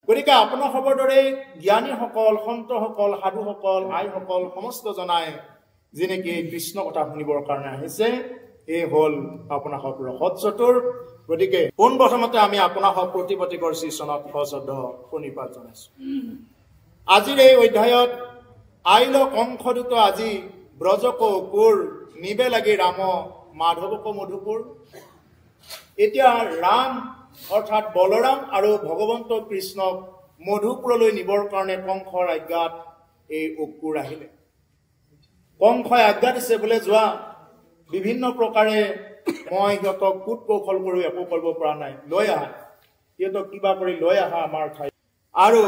গতিকে আপোনালোকৰ দৰে জ্ঞানীসকল, সন্তসকল, সাধুসকল, আইসকল সমস্ত জনাই যেনেকি কৃষ্ণ কথা শুনিবৰ কাৰণে আহিছে, এই হ'ল আপোনালোক ৰসত চতুৰ। গতিকে পোনপ্ৰথমতে আমি আপোনালোক প্ৰতিপতিকৰ শ্ৰীচনত সশ্ৰদ্ধ প্ৰণিপাত জনাইছো। আজিৰ এই অধ্যায়ত আইল কংসদূত আজি ব্ৰজক অকুৰ নিবে লাগি ৰাম মাধৱক মধুপুৰ। এতিয়া ৰাম অৰ্থাৎ বলৰাম আৰু ভগৱন্ত কৃষ্ণক মধুপুৰলৈ নিবৰ কাৰণে কংসৰ আজ্ঞাত এই অকুৰ আহিলে। কংসই আজ্ঞা দিছে বোলে যোৱা, বিভিন্ন প্ৰকাৰে মই সিহঁতক কুট কৌশল কৰি একো কৰিব পৰা নাই, লৈ আহা, সিহঁতক কিবা কৰি লৈ আহা আমাৰ ঠাইত। আৰু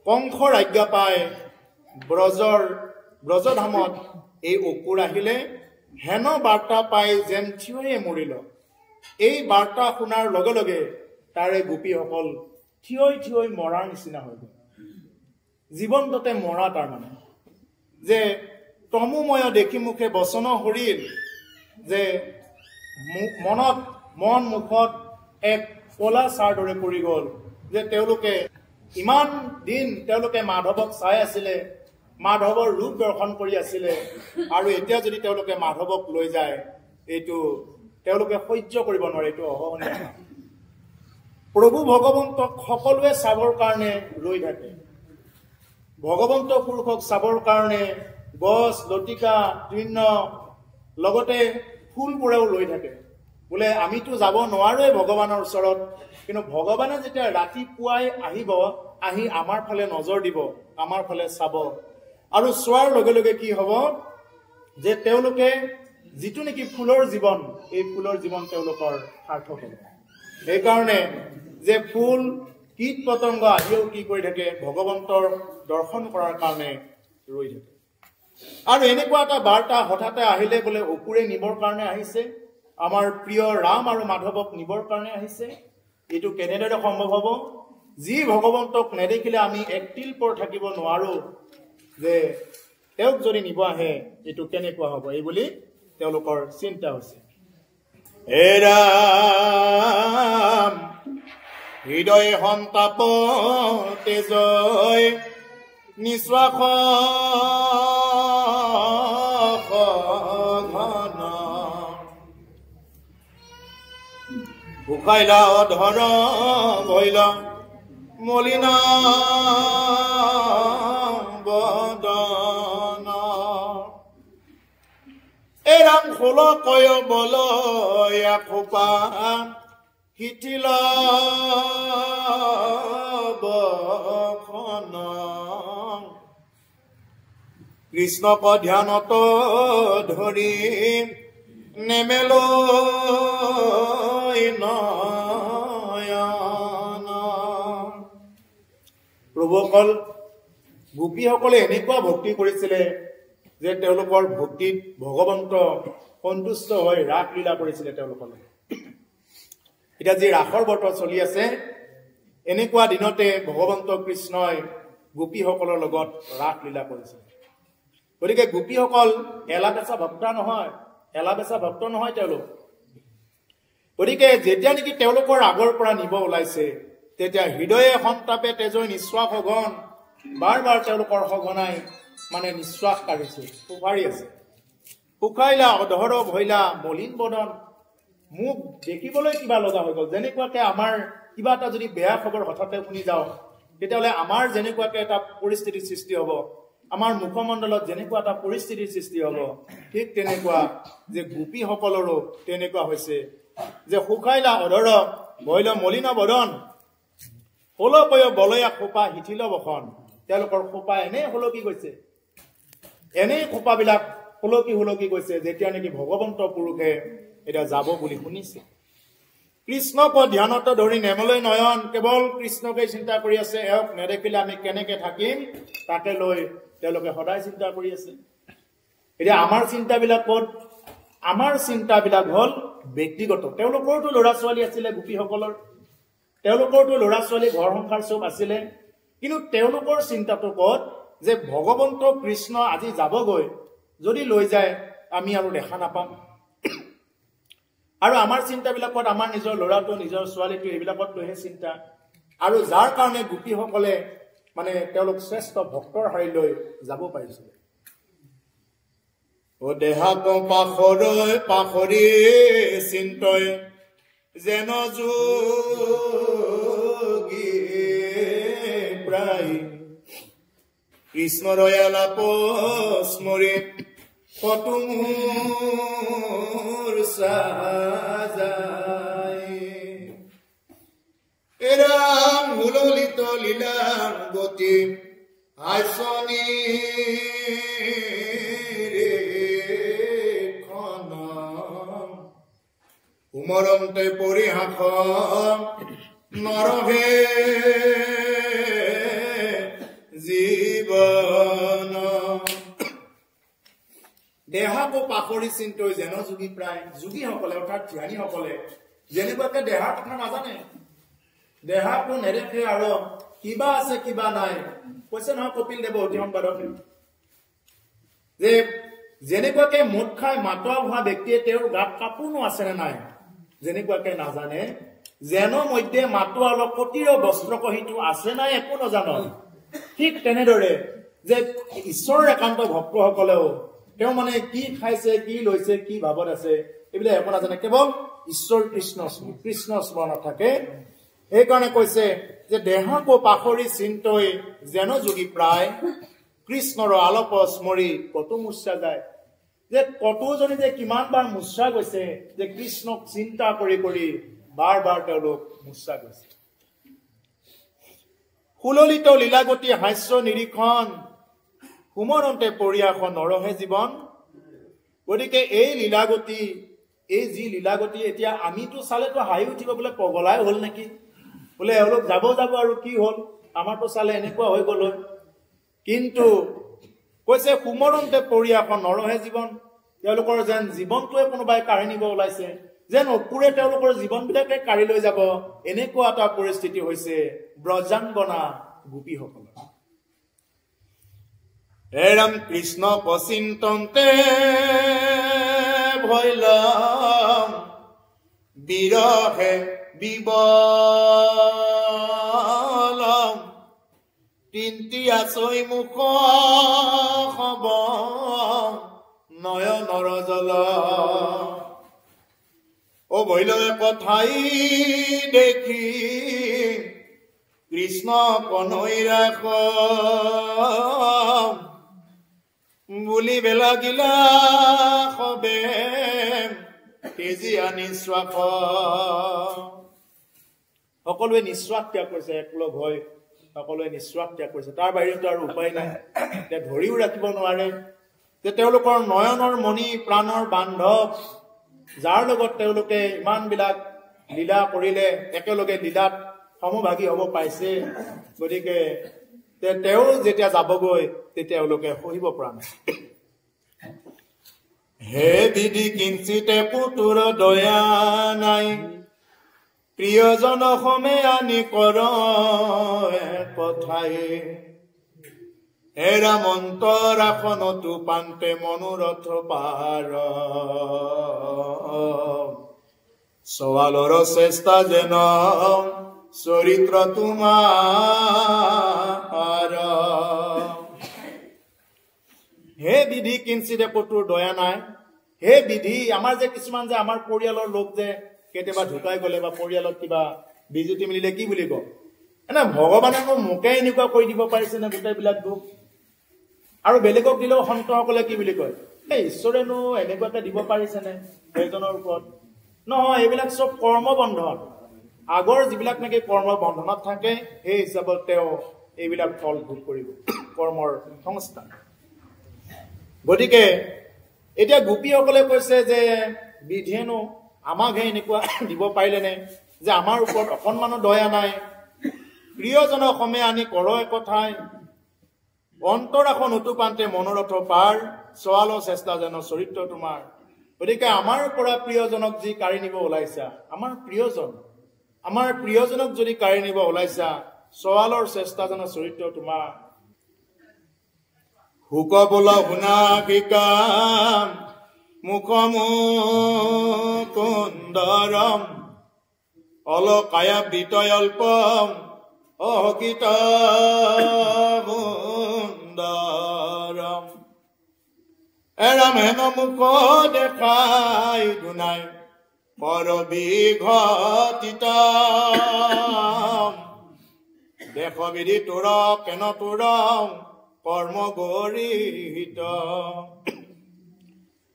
কংসৰ আজ্ঞা পাই ব্ৰজধামত এই অকুৰ আহিলে। হেন বাৰ্তা পাই যেন থিয়য়ে মৰিল। এই বাৰ্তা শুনাৰ লগে লগে তাৰে গোপীসকল থিয়ই মৰাৰ নিচিনা হৈ গ'ল। জীৱন্ততে মৰা তাৰমানে, যে তমুময় দেখি মুখে বচন হৰিল, যে মন মুখত এক কলা চাৰ দৰে পৰি গ'ল, যে তেওঁলোকে ইমান দিন তেওঁলোকে মাধৱক চাই আছিলে, মাধৱৰ ৰূপ দৰ্শন কৰি আছিলে, আৰু এতিয়া যদি তেওঁলোকে মাধৱক লৈ যায়, এইটো তেওঁলোকে সহ্য কৰিব নোৱাৰে, এইটো অসহনীয়। প্ৰভু ভগৱন্তক সকলোৱে চাবৰ কাৰণে ৰৈ থাকে। ভগৱন্ত পুৰুষক চাবৰ কাৰণে গছ, লতিকা, তৃণ লগতে ফুলবোৰেও লৈ থাকে। বোলে আমিতো যাব নোৱাৰোৱে ভগৱানৰ ওচৰত, কিন্তু ভগৱানে যেতিয়া ৰাতিপুৱাই আহিব, আহি আমাৰ ফালে নজৰ দিব, আমাৰ ফালে চাব, আৰু চোৱাৰ লগে লগে কি হ'ব, যে তেওঁলোকে যিটো নেকি ফুলৰ জীৱন, এই ফুলৰ জীৱন তেওঁলোকৰ সাৰ্থক হ'ব। সেইকাৰণে যে ফুল, কীট পতংগ আহিও কি কৰি থাকে, ভগৱন্তৰ দৰ্শন কৰাৰ কাৰণে ৰৈ থাকে। আৰু এনেকুৱা এটা বাৰ্তা হঠাতে আহিলে, বোলে অকুৰে নিবৰ কাৰণে আহিছে, আমাৰ প্ৰিয় ৰাম আৰু মাধৱক নিবৰ কাৰণে আহিছে। এইটো কেনেদৰে সম্ভৱ হ'ব? যি ভগৱন্তক নেদেখিলে আমি একটিল পৰ থাকিব নোৱাৰো, যে তেওঁক যদি নিব আহে এইটো কেনেকুৱা হ'ব, এই বুলি তেওঁলোকৰ চিন্তা হৈছে। হে ৰাম হৃদয় সন্তাপ তেজয় নিশ্বাস ঘন শুকাইলা অধৰ ভৈল মলিনা বদন। এই ৰাম ষোল কয় বল এখোপা শিথিল বখন। কৃষ্ণক ধ্যানত ধৰি নেমেল নয়ন। প্ৰভুসকল, গোপীসকলে এনেকুৱা ভক্তি কৰিছিলে যে তেওঁলোকৰ ভক্তিত ভগৱন্ত সন্তুষ্ট হৈ ৰাস লীলা কৰিছিলে তেওঁলোকলে। এতিয়া যি ৰাসৰ ব্ৰত চলি আছে, এনেকুৱা দিনতে ভগৱন্ত কৃষ্ণই গোপীসকলৰ লগত ৰাস লীলা কৰিছিলে। গতিকে গোপীসকল এলাবেচা ভক্ত নহয় তেওঁলোক। গতিকে যেতিয়া নেকি তেওঁলোকৰ আগৰ পৰা নিব ওলাইছে, তেতিয়া হৃদয়ে সন্তাপে তেজৈ নিশ্বাস অগণ, বাৰ বাৰ তেওঁলোকৰ সঘনাই মানে নিশ্বাস কাঢ়িছে, উভাৰি আছে। শুকাইলা অধৰ ভৈলা মলিন বদন। মোক দেখিবলৈ কিবা লগা হৈ গ'ল, যেনেকুৱাকে আমাৰ কিবা এটা যদি বেয়া খবৰ হঠাতে শুনি যাওঁ, তেতিয়াহ'লে আমাৰ যেনেকুৱাকে এটা পৰিস্থিতিৰ সৃষ্টি হ'ব, আমাৰ মুখমণ্ডলত যেনেকুৱা এটা পৰিস্থিতিৰ সৃষ্টি হ'ব, ঠিক তেনেকুৱা যে গোপীসকলৰো তেনেকুৱা হৈছে, যে শুকাইলা অধৰ ভৈল মলিন বদন হলকয় বলয়া খোপা শিথিল বখন। তেওঁলোকৰ খোপা এনেই হলকি গৈছে, এনেই খোপাবিলাক হলকি গৈছে, যেতিয়া নেকি ভগৱন্ত পুৰুষে এতিয়া যাব বুলি শুনিছে। কৃষ্ণক ধ্যানত ধৰি নেমলৈ নয়ন, কেৱল কৃষ্ণকে চিন্তা কৰি আছে। এওক নেদেখিলে আমি কেনেকে থাকিম, তাকে লৈ তেওঁলোকে সদায় চিন্তা কৰি আছে। এতিয়া আমাৰ চিন্তাবিলাক ক'ত? আমাৰ চিন্তাবিলাক হ'ল ব্যক্তিগত। তেওঁলোকৰতো ল'ৰা ছোৱালী আছিলে, গোপীসকলৰ তেওঁলোকৰতো ল'ৰা ছোৱালী, ঘৰ সংসাৰ চব আছিলে, কিন্তু তেওঁলোকৰ চিন্তাটো ক'ত? যে ভগৱন্ত কৃষ্ণ আজি যাবগৈ, যদি লৈ যায় আমি আৰু দেখা নাপাম। আৰু আমাৰ চিন্তাবিলাকত আমাৰ নিজৰ ল'ৰাটো, নিজৰ ছোৱালীটো, এইবিলাকত লৈহে চিন্তা। আৰু যাৰ কাৰণে গোপীসকলে মানে তেওঁলোক শ্ৰেষ্ঠ ভক্তৰ শাৰীলৈ যাব পাৰিছিল। ও দেহাক পাখৰি চিন্তই যেন যোগী প্ৰায় কৃষ্ণৰ আলাপ স্মৰি কতো মোৰ সাজায় এৰাম হুললিত লীলাম গতি আইসনি উমৰন্তে পৰিহাস নৰহে জীৱন দেহাকো পাখৰি চিন্তই যেন যোগী প্ৰায় যোগীসকলে অৰ্থাৎ ধ্যানীসকলে যেনেকুৱাকে দেহাৰ কথা নাজানে, দেহাকো নেদেখে আৰু কিবা আছে কিবা নাই। কৈছে নহয় কপিল দেৱ অতি সম্পাদক যে যেনেকুৱাকে মদ খাই মাতোৱা হোৱা ব্যক্তিয়ে তেওঁৰ গাত কাপোৰনো আছে নে নাই যেনেকুৱাকে নাজানে, যেন মধ্যে মাতোৱা অলপ কটিৰ বস্ত্ৰ কহিটো আছে নাই একো নাজানো, ঠিক তেনেদৰে যে ঈশ্বৰৰ একান্ত ভক্তসকলেও তেওঁ মানে কি খাইছে কি লৈছে কি ভাৱত আছে এইবিলাক একো নাজানে, কেৱল ঈশ্বৰ কৃষ্ণ স্মৰণত থাকে। সেইকাৰণে কৈছে যে দেহাকো পাখৰি চিন্তই যেন যোগী প্ৰায় কৃষ্ণৰ আলপ স্মৰি কতো মূৰ্ছা যায়। যে কতোজনী যে কিমান বাৰ মূৰ্ছা গৈছে, যে কৃষ্ণক চিন্তা কৰি কৰি বাৰ বাৰ তেওঁলোক মূৰ্ছা গৈছে। সুললিত লীলাগতি হাস্য নিৰীক্ষণ সুমৰন্তে পৰিয়াস নৰহে জীৱন। গতিকে এই লীলাগতি, এই যি লীলাগতি এতিয়া আমিতো চালেতো হাঁহি উঠিব বোলে পগলাই হল নেকি, বোলে এওঁলোক যাব আৰু কি হল, আমাৰতো চালে এনেকুৱা হৈ গল। কিন্তু কৈছে সুমৰন্তে পৰিয়াস নৰহে জীৱন, তেওঁলোকৰ যেন জীৱনটোৱে কোনোবাই কাঢ়ি নিব ওলাইছে, যেন অপুৰে তেওঁলোকৰ জীৱনবিলাকে কাঢ়ি লৈ যাব, এনেকুৱা এটা পৰিস্থিতি হৈছে ব্ৰজাংগনা গোপীসকলৰ। হে ৰাম কৃষ্ণ পচিন্তন্তে ভৈলম বিৰহে বিবলম তিনটি আচৈ মুখ হব নয়নৰ জল। ও ভৈলৱে কথাই দেখি কৃষ্ণ কনৈ ৰাখ বুলিবে লাগিলা সবে তেজি আনি শ্বাস। সকলোৱে নিশ্বাস ত্যাগ কৰিছে, একলগ হৈ সকলোৱে নিশ্বাস ত্যাগ কৰিছে, তাৰ বাহিৰেতো আৰু উপায় নাই। এতিয়া ধৰিও ৰাখিব নোৱাৰে যে তেওঁলোকৰ নয়নৰ মণি প্ৰাণৰ বান্ধৱ, যাৰ লগত তেওঁলোকে ইমানবিলাক লীলা কৰিলে, একেলগে লীলাত সমভাগী হ'ব পাইছে, গতিকে তেওঁ যেতিয়া যাবগৈ তেতিয়া তেওঁলোকে সহিব পৰা নাই। হে বিধি কিঞ্চিতে পুতুৰ দয়া নাই, প্ৰিয়জন সমে আনি কৰ কথাই। হে ৰাম অন্তৰাখনতো পান্তে মনোৰথ পাৰ, সৱালৰ চেষ্টা যেন চৰিত্ৰ তোমাৰ। হে বিধি কিঞ্চিতে পুতুৰ দয়া নাই, হে বিধি আমাৰ যে কিছুমান যে আমাৰ পৰিয়ালৰ লোক যে কেতিয়াবা ঢুকাই গলে বা পৰিয়ালত কিবা বিজুতি মিলিলে কি বুলি কওঁ, এনে ভগৱানেনো মোকে এনেকুৱা কৰি দিব পাৰিছে নে গোটেইবিলাক দুখ, আৰু বেলেগক দিলেও সন্তসকলে কি বুলি কয়, এই ঈশ্বৰেনো এনেকুৱাকে দিব পাৰিছেনে সেইজনৰ ওপৰত। নহয়, এইবিলাক চব কৰ্মবন্ধন, আগৰ যিবিলাক নেকি কৰ্মবন্ধনত থাকে সেই হিচাপত তেওঁ এইবিলাক ফল ভোগ কৰিব, কৰ্মৰ সংস্থান। গতিকে এতিয়া গোপীসকলে কৈছে যে বিধিয়েনো আমাকহে এনেকুৱা দিব পাৰিলেনে, যে আমাৰ ওপৰত অকণমানো দয়া নাই। প্ৰিয়জনক সমে আনি কৰ কথাই, অন্তৰাখন উতুপান্তে মনোৰথ পাৰ, চোৱালো চেষ্টা যেন চৰিত্ৰ তোমাৰ। গতিকে আমাৰ পৰা প্ৰিয়জনক যি কাঢ়ি নিব ওলাইছা, আমাৰ প্ৰিয়জনক যদি কাঢ়ি নিব ওলাইছা, চোৱালৰ চেষ্টা যেন চৰিত্ৰ তোমাৰ। হুক বোলা শুনা বিকাম মুখমুকুন্দৰম অলকায়া বিতয় অল্পম অহকিত সুন্দৰম এৰাম হেন মুখ দেখাই দুনাই পৰবিঘটিত দেশবিধি তোৰ কেন তোৰ কৰ্ম গৰিহিত।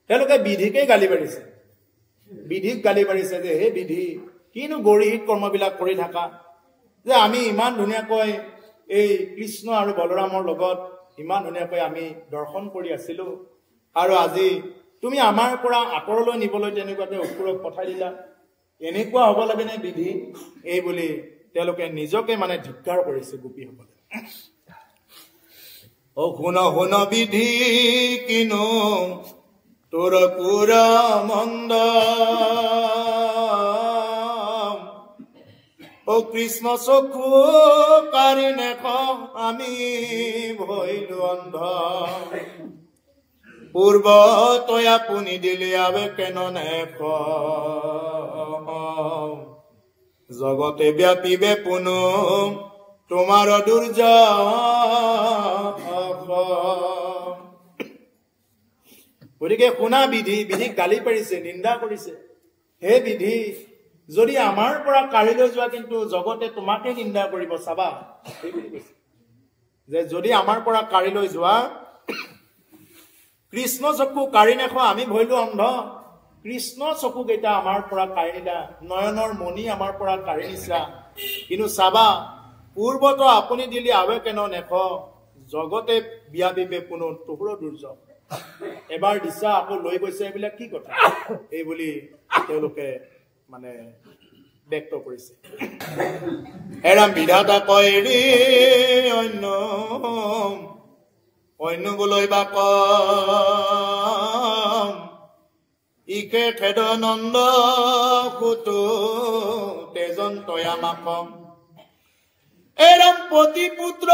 তেওঁলোকে বিধিকেই গালি পাৰিছে, বিধিক গালি পাৰিছে যে হে বিধি কিনো গৰিহিত কৰ্মবিলাক কৰি থাকা, যে আমি ইমান ধুনীয়াকৈ এই কৃষ্ণ আৰু বলৰামৰ লগত ইমান ধুনীয়াকৈ আমি দৰ্শন কৰি আছিলো, আৰু আজি তুমি আমাৰ পৰা আঁতৰলৈ নিবলৈ তেনেকুৱাকৈ অসুৰক পঠাই দিলা, এনেকুৱা হ'ব লাগে নে বিধি? এই বুলি তেওঁলোকে নিজকে মানে ধিক্কাৰ কৰিছে গোপীসকলে। অ শুন শুন বিধি কিনো তোৰ পুৰ মন্দ, ও কৃষ্ণ চকু কাৰি নেখ আমি ভৈলো অন্ধ, পূৰ্ব তই আপুনি দিলে আবে কেন নেখ, জগতে ব্যাপিবে পুনু তোমাৰ দুৰ্যশ। গতিকে শুনা বিধি, বিধিক গালি পাৰিছে, নিন্দা কৰিছে। হে বিধি, যদি আমাৰ পৰা কাঢ়ি লৈ যোৱা কিন্তু জগতে তোমাকে নিন্দা কৰিব চাবা, সেইবুলি কৈছে যে যদি আমাৰ পৰা কাঢ়ি লৈ যোৱা, কৃষ্ণ চকু কাঢ়ি নেখ আমি ভৈলো অন্ধ, কৃষ্ণ চকু কেইটা আমাৰ পৰা কাঢ়ি নিলা, নয়নৰ মণি আমাৰ পৰা কাঢ়ি নিছা, কিন্তু চাবা পূৰ্বত আপুনি দিলি আবে কেন নেখ, জগতে বিয়াবিবে পুনু তোৰ দুৰ্যশ। এবাৰ দিছা আকৌ লৈ গৈছে, এইবিলাক কি কথা? এই বুলি তেওঁলোকে মানে ব্যক্ত কৰিছে। এৰাম বিধাতা কয় ৰে অন্য অন্য বোলৈ বা কম, ইকে খেদ নন্দ সুতো তেজন তয়া মাকম, এৰাম পতি পুত্ৰ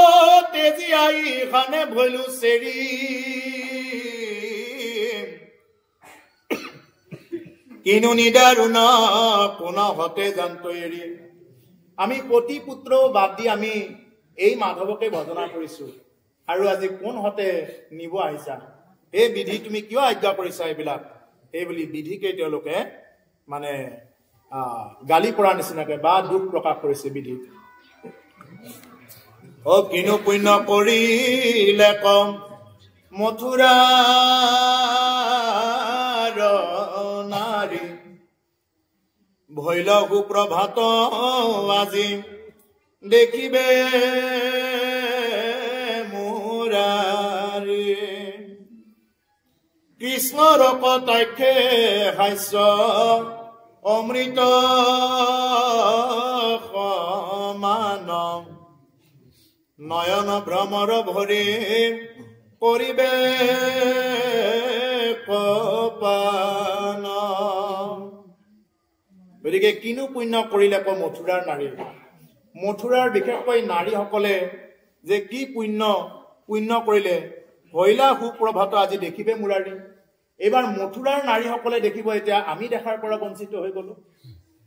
তেজি আই খানে ভৈলো চেৰি, কিনু নিদাৰুণ পুনঃ হতে জান্ত এৰি। আমি পতি পুত্ৰ বাদ দি আমি এই মাধৱকে ভজনা কৰিছো, আৰু আজি কোন হতে নিব আহিছা? এই বিধি তুমি কিয় আজ্ঞা কৰিছা এইবিলাক? এই বুলি বিধিকে তেওঁলোকে মানে গালি পৰা নিচিনাকে বা দুখ প্ৰকাশ কৰিছে বিধিক। অ কিনো পুণ্য কৰিলে কম মথুৰা নাৰী, ভৈল সুপ্ৰভাত আজি দেখিবে মুৰাৰী, কৃষ্ণৰ কটাক্ষে হাস্য অমৃত সমান, নয়ন ভ্ৰমৰ ভৰি কৰিবে কপান। গতিকে কিনো পুণ্য কৰিলে ক মথুৰাৰ নাৰী, মথুৰাৰ বিশেষকৈ নাৰীসকলে যে কি পুণ্য কৰিলে, ভৈলা সুপ্ৰভাত আজি দেখিবে মুৰাৰী। এইবাৰ মথুৰাৰ নাৰীসকলে দেখিব, এতিয়া আমি দেখাৰ পৰা বঞ্চিত হৈ গলো।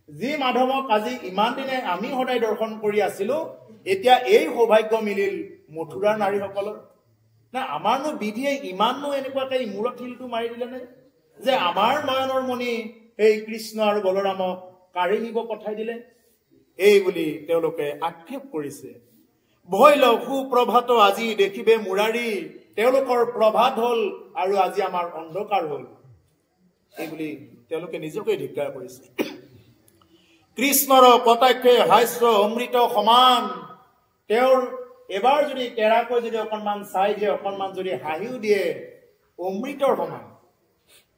যি মাধৱক আজি ইমান দিনে আমি সদায় দৰ্শন কৰি আছিলো, এতিয়া এই সৌভাগ্য মিলিল মথুৰাৰ নাৰীসকলৰ। না আমাৰনো বিধিয়ে ইমাননো এনেকুৱাকে মূৰত শিলটো মাৰি দিলে নে, যে আমাৰ নয়নৰ মণি এই কৃষ্ণ আৰু বলৰামক কাঢ়ি নিব পঠাই দিলে? এই বুলি তেওঁলোকে আক্ষেপ কৰিছে। ভৈল সুপ্ৰভাত আজি দেখিবে মুৰাৰী, তেওঁলোকৰ প্ৰভাত হল আৰু আজি আমাৰ অন্ধকাৰ হল, এই বুলি তেওঁলোকে নিজকে ধিক্কাৰ কৰিছে। কৃষ্ণৰ কটাক্ষে হাস্য অমৃত সমান, তেওঁৰ এবাৰ যদি কেৰাকৈ যদি অকণমান চাই দিয়ে, অকণমান যদি হাঁহিও দিয়ে, অমৃতৰ সমান,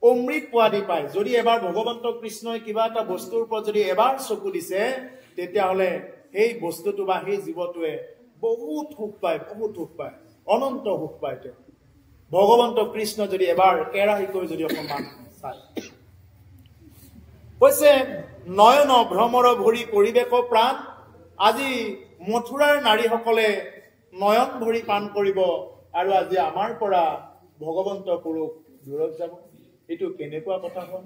অমৃত পোৱা দি পায়। যদি এবাৰ ভগৱন্ত কৃষ্ণই কিবা এটা বস্তুৰ ওপৰত যদি এবাৰ চকু দিছে, তেতিয়াহ'লে সেই বস্তুটো বা সেই জীৱটোৱে বহুত সুখ পায়, বহুত সুখ পায়, অনন্ত সুখ পায়। তেওঁ ভগৱন্ত কৃষ্ণ যদি এবাৰ কেৰাহীকৈ যদি অকণমান চায়, কৈছে নয়ন ভ্ৰমৰ ভৰি পৰিৱেশ প্ৰাণ, আজি মথুৰাৰ নাৰীসকলে নয়ন ভৰি পান কৰিব, আৰু আজি আমাৰ পৰা ভগৱন্ত পুৰুষ দূৰত যাব। এইটো কেনেকুৱা কথা হ'ল?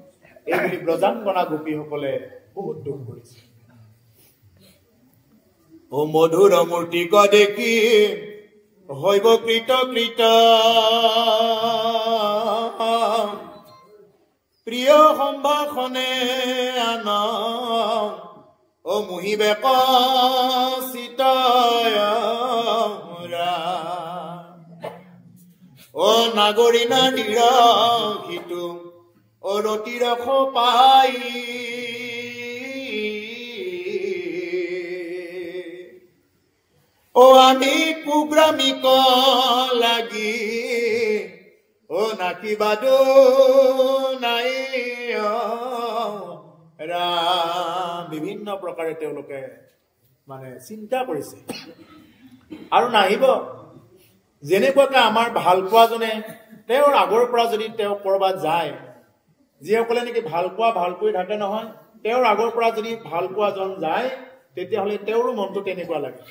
এই বুলি ব্ৰজাংগনা গোপীসকলে বহুত দুখ কৰিছে। ও মধুৰ মূৰ্তিক দেখি হইব কৃতকৃত প্ৰিয় সম্ভাষণে আন ও মুহিবে ও নাগৰিনা নিৰখিতু ও ৰতিৰস পাই ও আমি কুগ্ৰামিক লাগি ও নাকিবাদো নাই বিভিন্ন প্ৰকাৰে তেওঁলোকে মানে চিন্তা কৰিছে আৰু নাহিব যেনেকুৱাকে আমাৰ ভাল পোৱাজনে তেওঁৰ আগৰ পৰা যদি তেওঁ কৰবাত যায় যিসকলে নেকি ভাল কৰি থাকে নহয় তেওঁৰ আগৰ পৰা যদি ভাল পোৱাজন যায় তেতিয়াহ'লে তেওঁৰো মনটো তেনেকুৱা লাগে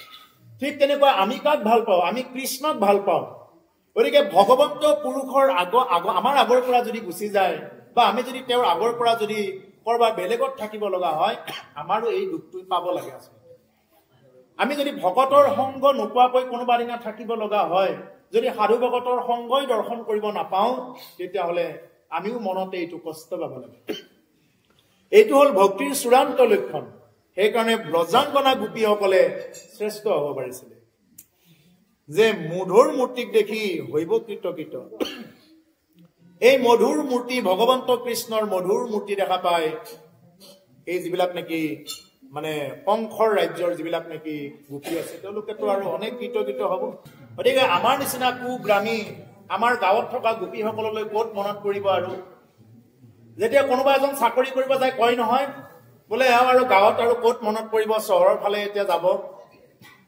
ঠিক তেনেকুৱা আমি কাক ভাল পাওঁ আমি কৃষ্ণক ভাল পাওঁ গতিকে ভগৱন্ত পুৰুষৰ আমাৰ আগৰ পৰা যদি গুচি যায় বা আমি যদি তেওঁৰ আগৰ পৰা যদি কৰবাত বেলেগত থাকিব লগা হয় আমাৰো এই দুখটো পাব লাগে আছে আমি যদি ভকতৰ সংগ নোপোৱাকৈ কোনোবা দিনা থাকিব লগা হয় যদি সাধু ভকতৰ সংগই দৰ্শন কৰিব নাপাওঁ তেতিয়াহ'লে আমিও মনতে এইটো কষ্ট পাব লাগে এইটো হ'ল ভক্তিৰ চূড়ান্ত লক্ষণ সেইকাৰণে ব্ৰজাংগনা গোপীসকলে শ্ৰেষ্ঠ হ'ব পাৰিছিলে যে মধুৰ মূৰ্তিক দেখি হইব কৃতকৃত এই মধুৰ মূৰ্তি ভগৱন্ত কৃষ্ণৰ মধুৰ মূৰ্তি দেখা পায় এই যিবিলাক নেকি মানে কংসৰ ৰাজ্যৰ যিবিলাক নেকি গোপী আছে তেওঁলোকেতো আৰু অনেক কৃতকৃত হ'ব গতিকে আমাৰ নিচিনা কুগ্ৰামী আমাৰ গাঁৱত থকা গোপীসকললৈ ক'ত মনত পৰিব আৰু যেতিয়া কোনোবা এজন চাকৰি কৰিব যায় কয় নহয় বোলে আৰু গাঁৱত আৰু ক'ত মনত পৰিব চহৰৰ ফালে এতিয়া যাব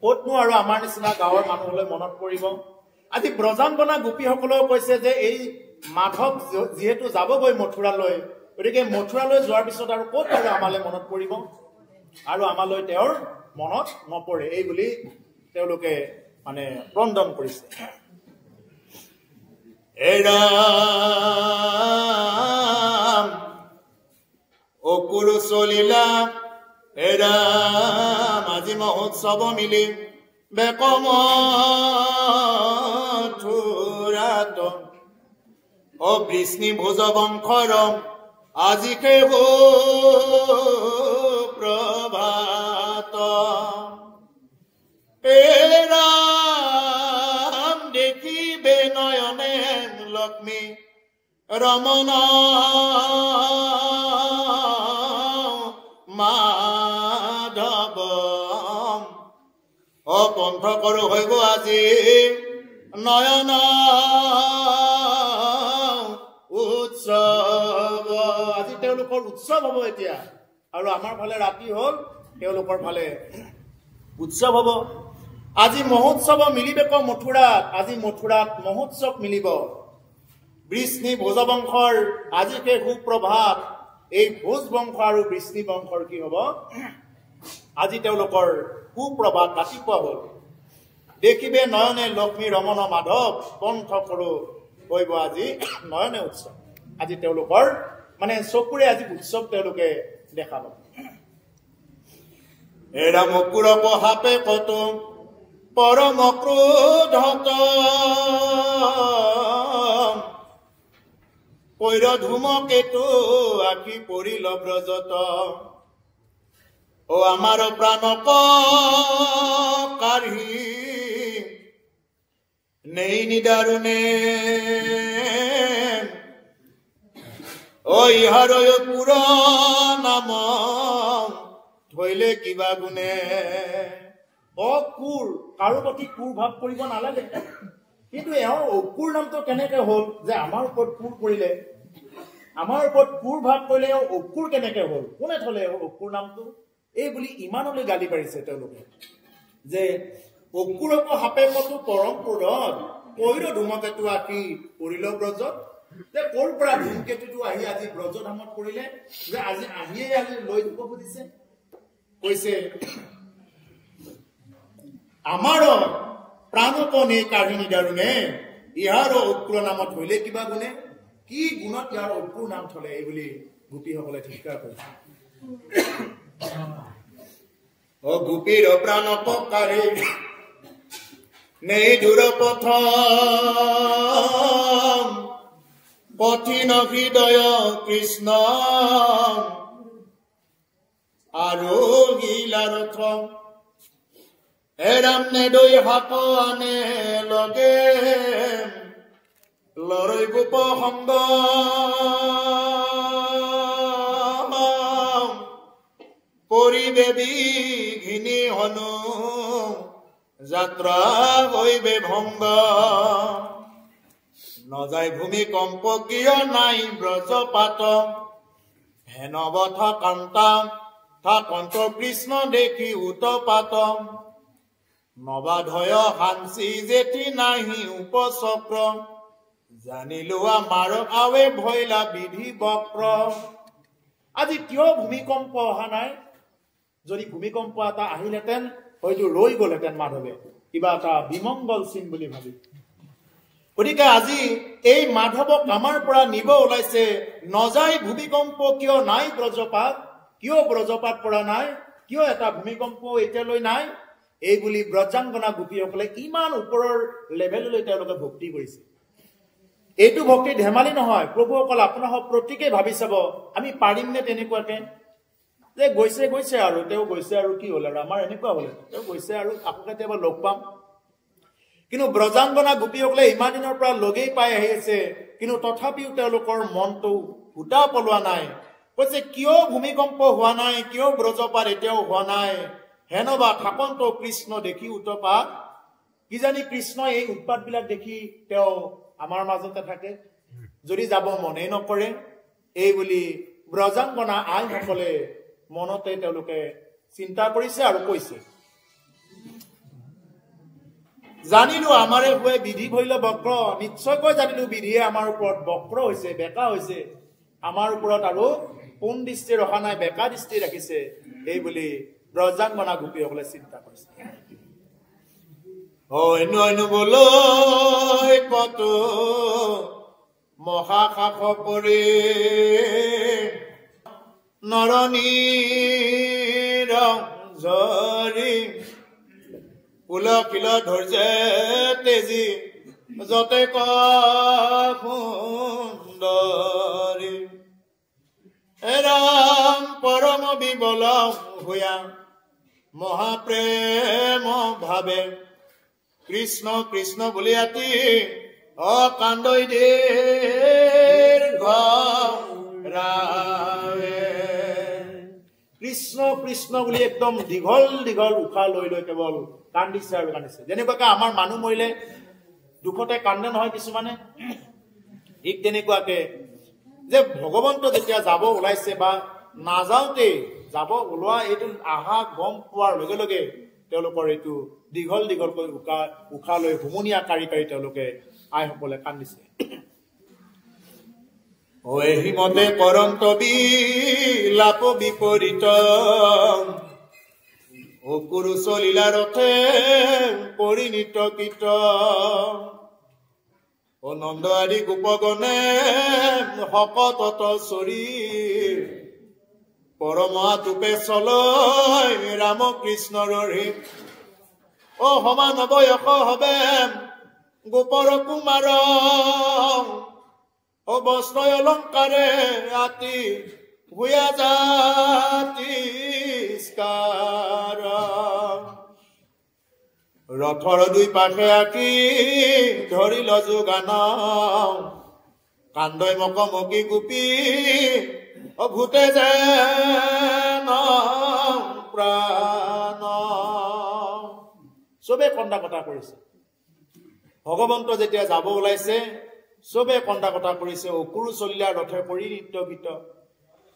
ক'তনো আৰু আমাৰ নিচিনা গাঁৱৰ মানুহলৈ মনত পৰিব আজি ব্ৰজাংগনা গোপীসকলেও কৈছে যে এই মাধৱ যিহেতু যাবগৈ মথুৰালৈ গতিকে মথুৰালৈ যোৱাৰ পিছত আৰু ক'ত আৰু আমালৈ মনত পৰিব আৰু আমালৈ তেওঁৰ মনত নপৰে এই বুলি তেওঁলোকে মানে ক্ৰন্দন কৰিছে এৰাম অকুৰু চলিলা এৰাম আজি মহোৎসৱ মিলি বেকমথুৰাত ও বৃষ্ণি ভোজ বংশৰ আজি কেহ প্ৰভাত এৰাম দেখিবে নয়নে লক্ষ্মী ৰমন মাধৱ অপন্থ কৰো হইব আজি নয়ন উৎসৱ আজি তেওঁলোকৰ উৎসৱ হ'ব এতিয়া আৰু আমাৰ ফালে ৰাতি হ'ল তেওঁলোকৰ ফালে উৎসৱ হ'ব আজি মহোৎসৱ মিলিবেক মথুৰাত আজি মথুৰাত মহোৎসৱ মিলিব বৃষ্ণি ভোজবংশৰ আজিকে সুপ্ৰভাত এই ভোজ বংশ আৰু বৃষ্ণি বংশৰ কি হ'ব আজি তেওঁলোকৰ সুপ্ৰভাত ৰাতিপুৱা হ'ল দেখিবে নয়নে লক্ষ্মী ৰমন মাধৱ পন্থ কৰো হইব আজি নয়নে উৎসৱ আজি তেওঁলোকৰ মানে চকুৰে আজি উৎসৱ তেওঁলোকে দেখাব এৰা মকুৰক হাপে কত পৰম ক্ৰোধত কৈৰ ধুমকেতু আখি পৰিল ব্ৰজত ও আমাৰ প্ৰাণক কাঢ়ি নেই নিদাৰুণে ও ইহাৰ পুৰ নাম ধৰিলে কিবা গুণে অকুৰ কাৰো প্ৰতি কুৰ ভাৱ কৰিব নালাগে কিন্তু এওঁৰ অকুৰ নামটো কেনেকে হ'ল যে আমাৰ ওপৰত কুৰ কৰিলে আমাৰ ওপৰত কুৰ ভাৱ কৰিলে এওঁ অকুৰ কেনেকে হ'ল কোনে থলে অকুৰ নামটো এই বুলি ইমানলৈ গালি পাৰিছে তেওঁলোকে যে অকুৰক হাপে কতো পৰম ক্ৰোধত কৈৰ ধুমকেতু আখি পৰিল ব্ৰজত যে ক'ৰ পৰা ধুমকেতুটো আহি আজি ব্ৰজধামত পৰিলে যে আজি আহিয়ে আজি লৈ দিব খুজিছে কৈছে আমাৰ প্ৰাণপণে কাঢ়ি নিদাৰুণে ইয়াৰ অকুৰ নামত হইলে কিবা গুণে কি গুণত ইয়াৰ অকুৰ নাম থলে এই বুলি গোপীসকলে ধিক্কাৰ কৰিছে ও গোপীৰ প্ৰাণ পকাৰে নেই দূৰ পথ কঠিন হৃদয় কৃষ্ণ আৰু গিলাৰথ এৰাম নেদৈ হাত আনে লগে লৰৈ গোপ সংগ পৰিবে বিঘিনি হনু যাত্ৰা হইবে ভংগ নজাই ভূমিকম্প কিয় নাই ব্ৰজপাত হেনবথ কান্তা থাকন্ত কৃষ্ণ দেখি উতপাত নবাধয় হাঞ্চি জেঠি নাহি উপচক্ৰ জানিলো আমাৰ আৱে ভৈলা বিধি বক্ৰ আজি কিয় ভূমিকম্প অহা নাই যদি ভূমিকম্প এটা আহিলেতেন হয়তো ৰৈ গলেতেন মাধৱে কিবা এটা বিমংগল চিন বুলি ভাবি গতিকে আজি এই মাধৱক আমাৰ পৰা নিব ওলাইছে নজাই ভূমিকম্প কিয় নাই ব্ৰজপাত কিয় ব্ৰজপাত পৰা নাই কিয় এটা ভূমিকম্প এতিয়ালৈ নাই এই বুলি ব্ৰজাংগনা গোপীসকলে ইমান ওপৰৰ লেভেললৈ তেওঁলোকে ভক্তি কৰিছে এইটো ভক্তি ধেমালি নহয় প্ৰভুসকল আপোনাক প্ৰত্যেকেই ভাবি চাব আমি পাৰিম নে তেনেকুৱাকে যে গৈছে গৈছে আৰু তেওঁ গৈছে আৰু কি হ'ল আৰু আমাৰ এনেকুৱা হ'লে তেওঁ গৈছে আৰু আকৌ কেতিয়াবা লগ পাম কিন্তু ব্ৰজাংগনা গোপীসকলে ইমান দিনৰ পৰা লগেই পাই আহি আছে কিন্তু তথাপিও তেওঁলোকৰ মনটো ফুটা পলোৱা নাই কৈছে কিয় ভূমিকম্প হোৱা নাই কিয় ব্ৰজপাত এতিয়াও হোৱা নাই হেনবা থাকন্ত কৃষ্ণ দেখি উৎপাত কিজানি কৃষ্ণ এই উৎপাতবিলাক দেখি তেওঁ আমাৰ মাজতে থাকে যদি যাব মনেই নকৰে এই বুলি ব্ৰজাংগনা আইসকলে মনতে তেওঁলোকে চিন্তা কৰিছে আৰু কৈছে জানিলো আমাৰে হৈ বিধি ভৈল বক্ৰ নিশ্চয়কৈ জানিলো বিধিয়ে আমাৰ ওপৰত বক্ৰ হৈছে বেকা হৈছে আমাৰ ওপৰত আৰু কোন দৃষ্টি ৰখা নাই বেকা দৃষ্টি ৰাখিছে এই বুলি ব্ৰজাংগনা গোপীসকলে চিন্তা কৰিছে অন্য বলৈ কত মহাশাখ পৰি নৰণীৰ জৰি পুলকিল ধৈৰ্যে তেজি যতে কুন্দৰী এৰাম পৰম বিবল হোয়া মহাপ্ৰেম ভাবে কৃষ্ণ কৃষ্ণ বুলি আতি অকান্দৈ দীৰ্ঘ ৰাৱে কৃষ্ণ কৃষ্ণ বুলি একদম দীঘল দীঘল উশাহ লৈ লৈ কেৱল কান্দিছে আৰু কান্দিছে যেনেকুৱাকে আমাৰ মানুহ মৰিলে দুখতে কান্দে নহয় কিছুমানে ঠিক তেনেকুৱাকে যে ভগৱন্ত যেতিয়া যাব ওলাইছে বা নাযাওঁতে যাব ওলোৱা এইটো আহা গম পোৱাৰ লগে লগে তেওঁলোকৰ এইটো দীঘল দীঘলকৈ উশাহ লৈ হুমুনিয়া কাঢ়ি কাঢ়ি তেওঁলোকে আইসকলে কান্দিছে হিমতে কৰন্ত বিলাপ বিপৰীত অকুৰু চলিলা ৰথে পৰিণীত কীট নন্দ আদি গোপগণে শকতত চৰি পৰমা তোপে চলয় ৰাম কৃষ্ণৰ সমান বয়স হবে গোপৰ কুমাৰ বস্ত্ৰ অলংকাৰে আতি ভূয়া জাতি ৰথৰ দুই পাশে আঁকি ধৰিল যোগান কান্দৈ মকমকী গোপী ভূতে যেন প্ৰাণ চবে কন্দা কটা কৰিছে ভগৱন্ত যেতিয়া যাব ওলাইছে চবে কন্দা কটা কৰিছে অকুৰু চলিলা ৰথে পৰি নৃত্য গীত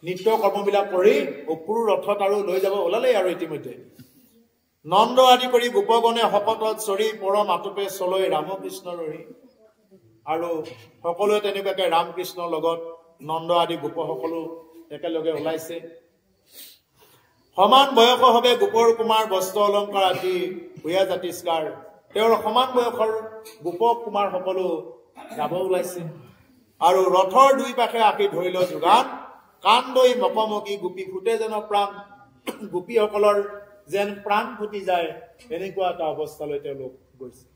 নৃত্য কৰ্মবিলাক কৰি অকুৰু ৰথত আৰু লৈ যাব ওলালেই আৰু ইতিমধ্যে নন্দ আদি কৰি গোপগণে শপতত চৰি পৰম আটোপে চলৈ ৰামকৃষ্ণৰ আৰু সকলোৱে তেনেকুৱাকে ৰামকৃষ্ণৰ লগত নন্দ আদি গোপ সকলো একেলগে ওলাইছে সমান বয়স হবে গোপৰ কুমাৰ বস্ত্ৰ অলংকাৰ আদি ভূয়া জাতিষ্কাৰ তেওঁৰ সমান বয়সৰ গোপ কুমাৰ সকলো যাব ওলাইছে আৰু ৰথৰ দুই পাশে আঁকি ধৰিল যোগান কান্দৈ মকমকী গোপী ফুটে যেন প্ৰাণ গোপীসকলৰ যেন প্ৰাণ ফুটি যায়, এনেকুৱা এটা অৱস্থালৈ তেওঁলোক গৈছে।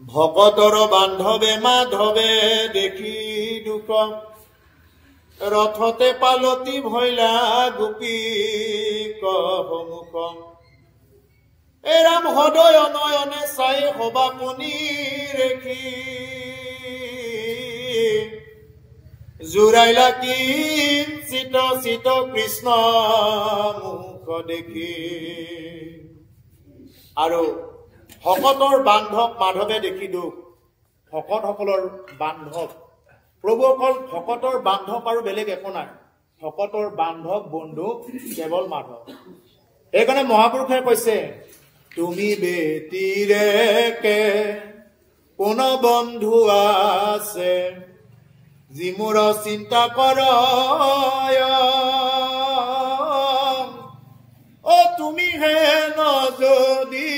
ভকতৰ বান্ধৱে মাধৱে দেখি দুখ, ৰথতে পালতি ভৈলা গোপী সন্মুখ, এৰাম হৃদয় নয়নে চাই সবাপনি ৰেখি, জোৰাইলা কিঞ্চিত চিত কৃষ্ণ মুখ দেখি। আৰু ভকতৰ বান্ধৱ মাধৱে দেখি দুখ, ভকতসকলৰ বান্ধৱ প্ৰভু অকল ভকতৰ বান্ধৱ আৰু বেলেগ একো নাই, ভকতৰ বান্ধৱ বন্ধু কেৱল মাধৱ। সেইকাৰণে মহাপুৰুষে কৈছে, তুমি বেতিৰেকে কোন বন্ধু আছে, যি মোৰ চিন্তা কৰ, অ তুমি হে যদি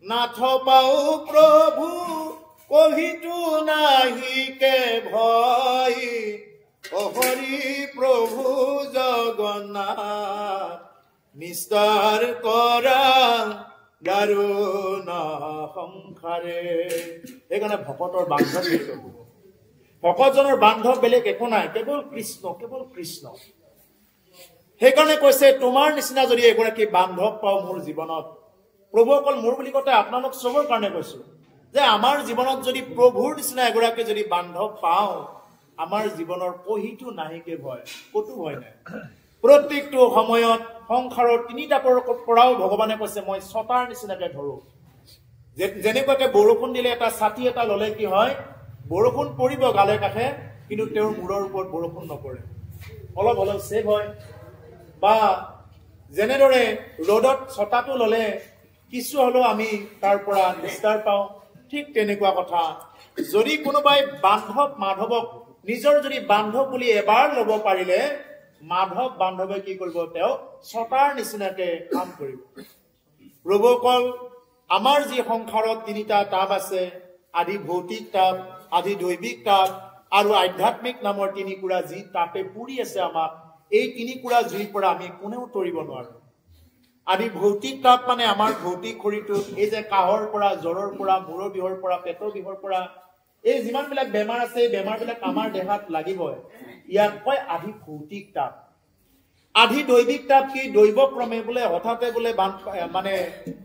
নাথ পাও প্ৰভু, কহিতো নাহিকে ভয়, অ হৰি প্ৰভু জগন্নাথ নিস্তাৰ কৰা দাৰুণ সংসাৰে। সেইকাৰণে ভকতৰ বান্ধৱ বুলি ক'ব। ভকতজনৰ বান্ধৱ বেলেগ একো নাই, কেৱল কৃষ্ণ, কেৱল কৃষ্ণ। সেইকাৰণে কৈছে, তোমাৰ নিচিনা যদি এগৰাকী বান্ধৱ পাওঁ মোৰ জীৱনত, প্ৰভু অকল মোৰ বুলি কওঁতে আপোনালোক চবৰ কাৰণে কৈছো যে আমাৰ জীৱনত যদি প্ৰভুৰ নিচিনা এগৰাকী যদি বান্ধৱ পাওঁ, আমাৰ জীৱনৰ কহিটো নাহিকে ভয়, ক'তো ভয় নাই। প্ৰত্যেকটো সময়ত সংসাৰৰ তিনিটা পৰাও ভগৱানে কৈছে মই ছটাৰ নিচিনাকে ধৰো। যেনেকুৱাকে বৰষুণ দিলে এটা ছাতি এটা ললে কি হয়, বৰষুণ পৰিব গালে কাষে, কিন্তু তেওঁৰ মূৰৰ ওপৰত বৰষুণ নপৰে, অলপ অলপ ছেভ হয়। বা যেনেদৰে ৰ'দত ছটাটো ললে কিছু হলেও আমি তাৰ পৰা নিস্তাৰ পাওঁ, ঠিক তেনেকুৱা কথা যদি কোনোবাই বান্ধৱ মাধৱক নিজৰ যদি বান্ধৱ বুলি এবাৰ ল'ব পাৰিলে, মাধৱ বান্ধৱে কি কৰিব, তেওঁ ছটাৰ নিচিনাকে কাম কৰিব। প্ৰভুসকল আমাৰ যি সংসাৰত তিনিটা তাপ আছে, আদি ভৌতিক তাপ, আদি দৈবিক তাপ আৰু আধ্যাত্মিক নামৰ তিনিকুৰা যি তাপে পুৰি আছে আমাক, এই তিনিকুৰা জুইৰ পৰা আমি কোনেও তৰিব নোৱাৰো। আদি ভৌতিক তাপ মানে আমাৰ ভৌতিক শৰীৰটো, এই যে কাহৰ পৰা, জ্বৰৰ পৰা, মূৰৰ বিষৰ পৰা, পেটৰ বিষৰ পৰা, এই যিমান বিলাক বেমাৰ আছে, এই বেমাৰ বিলাক আমাৰ দেহাত লাগিবই, ইয়াক কয় আদি ভৌতিক তাপ। আদি দৈবিক তাপ কি, দৈৱ ক্ৰমে বোলে হঠাতে বোলে মানে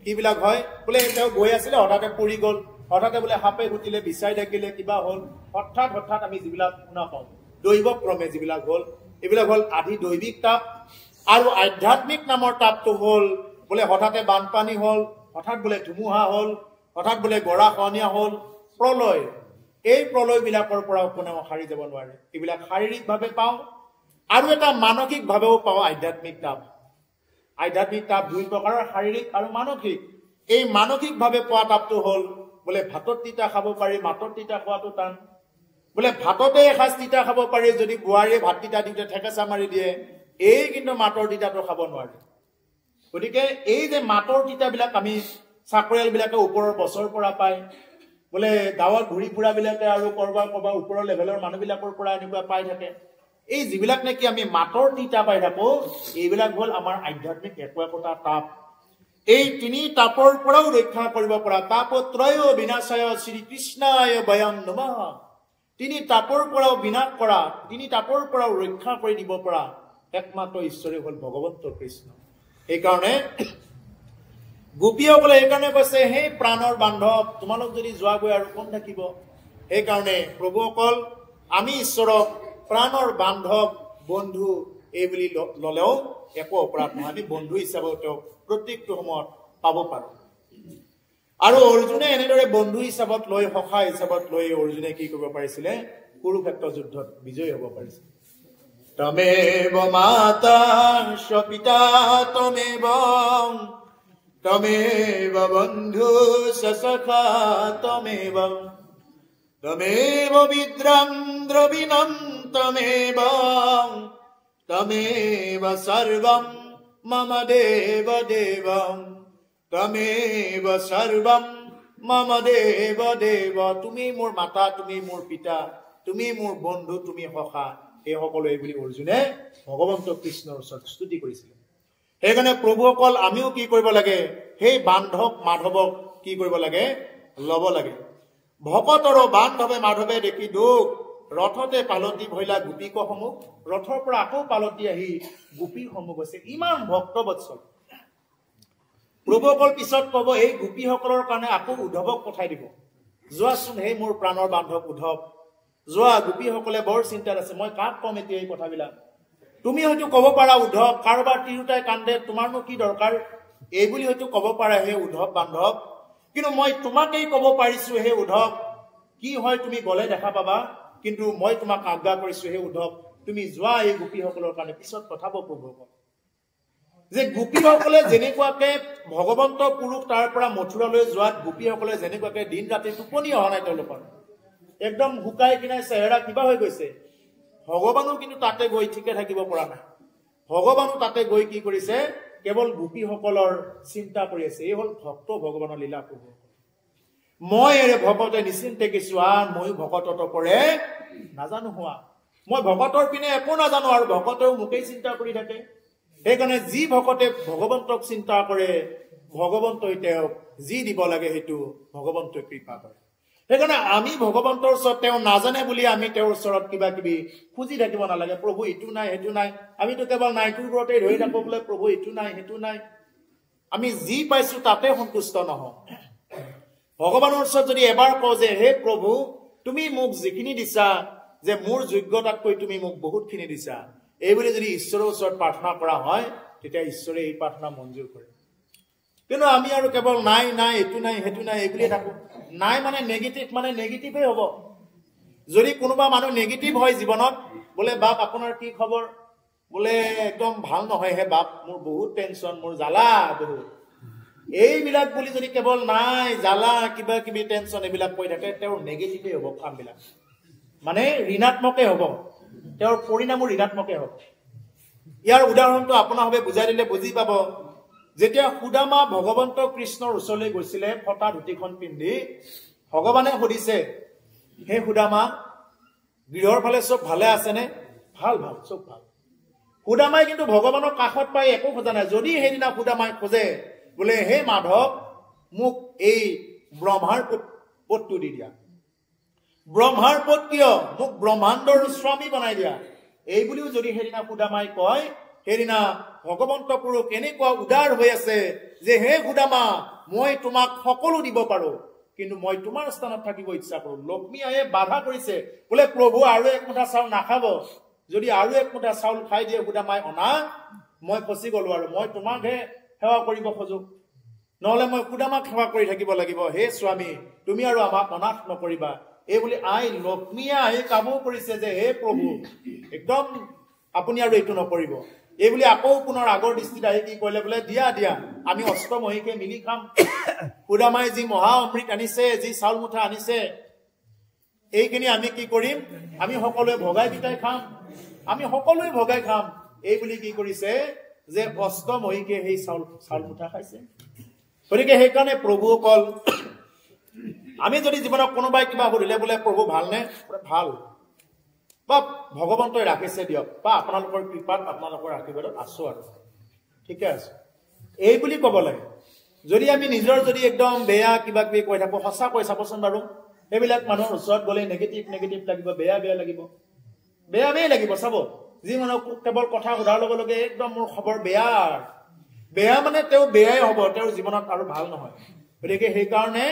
কিবিলাক হয়, বোলে তেওঁ গৈ আছিলে হঠাতে পৰি গল, হঠাতে বোলে সাপে খুটিলে, বিচাই থাকিলে, কিবা হল, হঠাৎ আমি যিবিলাক শুনা পাওঁ, দৈৱ ক্ৰমে যিবিলাক হল, এইবিলাক হল আদি দৈবিক তাপ। আৰু আধ্যাত্মিক নামৰ তাপটো হল বোলে হঠাতে বানপানী হল, হঠাৎ বোলে ধুমুহা হল, হঠাৎ বোলে গৰা খহনীয়া হল, প্ৰলয়। এই প্ৰলয় বিলাকৰ পৰাও কোনেও সাৰি যাব নোৱাৰে, এইবিলাক শাৰীৰিক ভাৱে পাওঁ। আৰু এটা মানসিক ভাৱেও পাওঁ আধ্যাত্মিক তাপ। আধ্যাত্মিক তাপ দুই প্ৰকাৰৰ, শাৰীৰিক আৰু মানসিক। এই মানসিক ভাৱে পোৱা তাপটো হল বোলে ভাতত তিতা খাব পাৰি, মাতত তিতা খোৱাটো টান। বোলে ভাততে এসাঁজ তিতা খাব পাৰি, যদি বোৱাৰীয়ে ভাত তিতা দিওঁতে ঠেকেচা মাৰি দিয়ে, এই কিন্তু মাতৰ তিতাটো খাব নোৱাৰে। গতিকে এই যে মাতৰ তিতাবিলাক আমি চাকৰিয়াল বিলাকে ওপৰৰ বছৰ পৰা পায়, বোলে গাঁৱত ঘূৰি ফুৰা বিলাকে আৰু কৰবাৰ ওপৰৰ লেভেলৰ মানুহ বিলাকৰ পৰা এনেকুৱা পাই থাকে, এই যিবিলাক নেকি আমি মাতৰ তিতা পাই থাকো, এইবিলাক হল আমাৰ আধ্যাত্মিক একোটা তাপ। এই তিনি তাপৰ পৰাও ৰক্ষা কৰিব পৰা, তাপত্ৰয় বিনাশায় শ্ৰীকৃষ্ণায় বয়ম নমঃ, তিনি তাপৰ পৰাও বিনাশ কৰা, তিনি তাপৰ পৰাও ৰক্ষা কৰি দিব পৰা একমাত্ৰ ঈশ্বৰে হল ভগৱন্ত কৃষ্ণ। সেইকাৰণে গোপীসকলে সেইকাৰণে কৈছে, সেই প্ৰাণৰ বান্ধৱ তোমালোক যদি যোৱাগৈ আৰু কোন থাকিব। সেইকাৰণে প্ৰভুসকল আমি ঈশ্বৰক প্ৰাণৰ বান্ধৱ বন্ধু এই বুলি ললেও একো অপৰাধ নহয়, আমি বন্ধু হিচাপেও তেওঁক প্ৰত্যেকটো সময়ত পাব পাৰো। আৰু অৰ্জুনে এনেদৰে বন্ধু হিচাপত লৈ, সখা হিচাপত লৈ অৰ্জুনে কি কৰিব পাৰিছিলে, কুৰুক্ষেত্ৰ যুদ্ধত বিজয়ী হব পাৰিছিল। তমেব মাতা পিতা তমেব বন্ধু সখা তমেব বিদ্রাম দ্রবিণম তমেব সর্বম মম দেব দেবম তমেব সর্বম মম দেব দেব। তুমি মোৰ মাতা, তুমি মোৰ পিতা, তুমি মোৰ বন্ধু, তুমি সখা, এই সকলো এই বুলি অৰ্জুনে ভগৱন্ত কৃষ্ণৰ ওচৰত স্তুতি কৰিছিলে। সেইকাৰণে প্ৰভুসকল আমিও কি কৰিব লাগে, সেই বান্ধৱ মাধৱক কি কৰিব লাগে, ল'ব লাগে। ভকতৰ বান্ধৱে মাধৱে দেখি দুখ, ৰথতে পালতি ভৈলা গোপীকসমূহ, ৰথৰ পৰা আকৌ পালতি আহি গোপীসমূহ গৈছে। ইমান ভক্তবৎসল প্ৰভুসকল পিছত কব, এই গোপীসকলৰ কাৰণে আকৌ উদ্ধৱক পঠাই দিব। যোৱাচোন সেই মোৰ প্ৰাণৰ বান্ধৱ উদ্ধৱ, যোৱা, গোপীসকলে বৰ চিন্তাত আছে, মই কাক কম এতিয়া এই কথাবিলাক। তুমি হয়তো কব পাৰা উদ্ধৱ, কাৰোবাৰ তিৰোতাই কান্দে, তোমাৰনো কি দৰকাৰ, এই বুলি হয়তো কব পাৰা হে উদ্ধৱ বান্ধৱ। কিন্তু মই তোমাকেই কব পাৰিছো হে উদ্ধৱ, কি হয় তুমি গলে দেখা পাবা, কিন্তু মই তোমাক আজ্ঞা কৰিছো হে উদ্ধৱ, তুমি যোৱা এই গোপীসকলৰ কাৰণে, পিছত পঠাব প্ৰভুসকল। যে গোপীসকলে যেনেকুৱাকে ভগৱন্ত পুৰুষ তাৰ পৰা মথুৰালৈ যোৱাত গোপীসকলে যেনেকুৱাকে দিন ৰাতি টোপনি অহা নাই, তেওঁলোকৰ একদম শুকাই কিনাই চেহেৰা কিবা হৈ গৈছে। ভগৱানো কিন্তু তাতে গৈ ঠিকে থাকিব পৰা নাই। ভগৱানো তাতে গৈ কি কৰিছে, কেৱল গোপীসকলৰ চিন্তা কৰি আছে। এই হল ভক্ত ভগৱানৰ লীলা। প্ৰভু মই এৰে ভকতে নিশ্চিন্তে কিছু আন, ময়ো ভকতত পৰে নাজানো হোৱা। মই ভকতৰ পিনে একো নাজানো, আৰু ভকতেও মোকেই চিন্তা কৰি থাকে। সেইকাৰণে যি ভকতে ভগৱন্তক চিন্তা কৰে, ভগৱন্তই তেওঁক যি দিব লাগে সেইটো ভগৱন্তই কৃপা কৰে। সেইকাৰণে আমি ভগৱন্তৰ ওচৰত, তেওঁ নাজানে বুলি আমি তেওঁৰ ওচৰত কিবা কিবি খুজি থাকিব নালাগে। প্ৰভু এইটো নাই সেইটো নাই, আমিতো কেৱল নাইটোৰ ওপৰতে ধৰি থাকো বোলে প্ৰভু এইটো নাই সেইটো নাই। আমি যি পাইছো তাতে সন্তুষ্ট নহওঁ। ভগৱানৰ ওচৰত যদি এবাৰ কওঁ যে হে প্ৰভু, তুমি মোক যিখিনি দিছা, যে মোৰ যোগ্যতাতকৈ তুমি মোক বহুতখিনি দিছা, এইবুলি যদি ঈশ্বৰৰ ওচৰত প্ৰাৰ্থনা কৰা হয়, তেতিয়া ঈশ্বৰে এই প্ৰাৰ্থনা মঞ্জুৰ কৰে। কিন্তু আমি আৰু কেৱল নাই নাই, এইটো নাই সেইটো নাই, এইবুলিয়ে থাকো। নাই মানে নেগেটিভ, মানে নেগেটিভেই হ'ব। যদি কোনোবা মানুহ নেগেটিভ হয় জীৱনত, বোলে বাপ আপোনাৰ কি খবৰ, বোলে একদম ভাল নহয় হে বাপ, মোৰ বহুত টেনচন, মোৰ জ্বালা বহুত, এইবিলাক বুলি যদি কেৱল নাই জ্বালা কিবা কিবি টেনচন এইবিলাক কৈ থাকে, তেওঁৰ নেগেটিভেই হ'ব কামবিলাক, মানে ঋণাত্মকেই হ'ব, তেওঁৰ পৰিণামো ঋণাত্মকেই হ'ব। ইয়াৰ উদাহৰণটো আপোনাৰভাৱে বুজাই দিলে বুজি পাব। যেতিয়া সুদামা ভগৱন্ত কৃষ্ণৰ ওচৰলৈ গৈছিলে ফটা ধুতিখন পিন্ধি, ভগৱানে সুধিছে, হে সুদামা, গৃহৰ ফালে চব ভালে আছেনে? ভাল ভাল, চব ভাল। সুদামাই কিন্তু ভগৱানৰ কাষত পাই একো খোজা নাই। যদি সেইদিনা সুদামাই খোজে বোলে হে মাধৱ, মোক এই ব্ৰহ্মাৰ পদটো দি দিয়া, ব্ৰহ্মাৰ পদ কিয়, মোক ব্ৰহ্মাণ্ডৰ স্বামী বনাই দিয়া, এই বুলিও যদি সেইদিনা সুদামাই কয়, সেইদিনা ভগৱন্ত পুৰুষ এনেকুৱা উদাৰ হৈ আছে যে হে সুদামা, মই তোমাক সকলো দিব পাৰো, কিন্তু মই তোমাৰ স্থানত থাকিব ইচ্ছা কৰো। লক্ষ্মী আয়ে বাধা কৰিছে, বোলে প্ৰভু আৰু এক মুঠা চাউল নাখাব, যদি আৰু এক মুঠা চাউল খাই দিয়ে সুদামাই অনা, মই ফচি গলো, আৰু মই তোমাকহে সেৱা কৰিব খোজো, নহলে মই সুদামাক সেৱা কৰি থাকিব লাগিব। হে স্বামী, তুমি আৰু আমাক অনাথ নকৰিবা। এই বুলি আই লক্ষ্মীয়ে আহি কামো কৰিছে যে হে প্ৰভু, একদম আপুনি আৰু এইটো নকৰিব। এই বুলি আকৌ পুনৰ আগৰ দৃষ্টিত আহি কি কৰিলে, বোলে দিয়া দিয়া, আমি অষ্টমহীকে মিলি খাম। সুদামাই যি মহা অমৃত আনিছে, যি চাউল মুঠা আনিছে, এইখিনি আমি কি কৰিম, আমি সকলোৱে ভগাই বিটাই খাম, আমি সকলোৱে ভগাই খাম। এই বুলি কি কৰিছে, যে অষ্টমহীকে সেই চাউল মুঠা খাইছে। গতিকে সেইকাৰণে প্ৰভুসকল, আমি যদি জীৱনত কোনোবাই কিবা সুধিলে বোলে প্ৰভু ভালনে, ভাল, বা ভগৱন্তই ৰাখিছে দিয়ক, বা আপোনালোকৰ কৃপাত আপোনালোকৰ আশীৰ্বাদত আছো আৰু ঠিকে আছে, এই বুলি ক'ব লাগে। যদি আমি নিজৰ যদি একদম বেয়া কিবা কিবি কৈ থাকো, সঁচা কৈ চাবচোন বাৰু, সেইবিলাক মানুহৰ ওচৰত গ'লে নেগেটিভ নেগেটিভ লাগিব, বেয়া বেয়া লাগিব, বেয়া বেয়া লাগিব। চাব, যি মানুহক কেৱল কথা সোধাৰ লগে লগে একদম মোৰ খবৰ বেয়া, বেয়া মানে তেওঁ বেয়াই হ'ব, তেওঁৰ জীৱনত আৰু ভাল নহয়। গতিকে সেইকাৰণে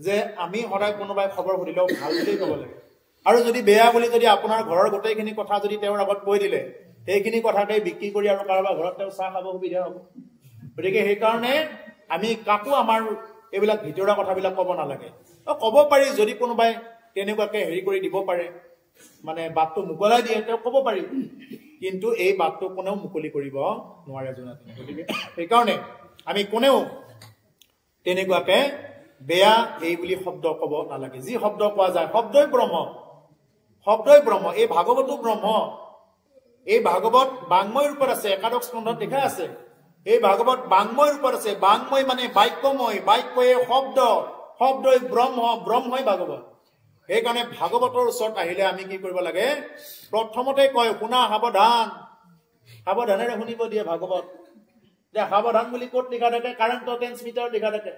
যে আমি সদায় কোনোবাই খবৰ সুধিলেও ভাল বুলিয়েই ক'ব লাগে। আৰু যদি বেয়া বুলি যদি আপোনাৰ ঘৰৰ গোটেইখিনি কথা যদি তেওঁৰ আগত কৈ দিলে, সেইখিনি কথাকে বিক্ৰী কৰি আৰু কাৰোবাৰ ঘৰত তেওঁ চাহ খাব সুবিধা হ'ব। গতিকে সেইকাৰণে আমি কাকো আমাৰ এইবিলাক ভিতৰুৱা কথাবিলাক ক'ব নালাগে। ক'ব পাৰি, যদি কোনোবাই তেনেকুৱাকে হেৰি কৰি দিব পাৰে, মানে বাটটো মুকলাই দিয়ে, তেওঁ ক'ব পাৰি, কিন্তু এই বাটটো কোনেও মুকলি কৰিব নোৱাৰে জনাতে। গতিকে সেইকাৰণে আমি কোনেও তেনেকুৱাকে বেয়া এই বুলি শব্দ ক'ব নালাগে। যি শব্দ কোৱা যায়, শব্দই ব্ৰহ্ম, শব্দই ব্ৰহ্ম। এই ভাগৱতো ব্ৰহ্ম, এই ভাগৱত বাংময় ৰূপত আছে, একাদশ স্কন্ধত দেখা আছে। এই ভাগৱত বাংময় ৰূপত আছে। বাংময় মানে বাক্যময়, বাক্যই শব্দ, শব্দই ব্ৰহ্ম, ব্ৰহ্মই ভাগৱত। সেইকাৰণে ভাগৱতৰ ওচৰত আহিলে আমি কি কৰিব লাগে, প্ৰথমতে কয় শুনা সাৱধান, সাৱধানেৰে শুনিব দিয়ে ভাগৱত। যে সাৱধান বুলি ক'ত লিখা থাকে? কাৰেণ্টৰ ট্ৰেন্সমিটাৰত লিখা থাকে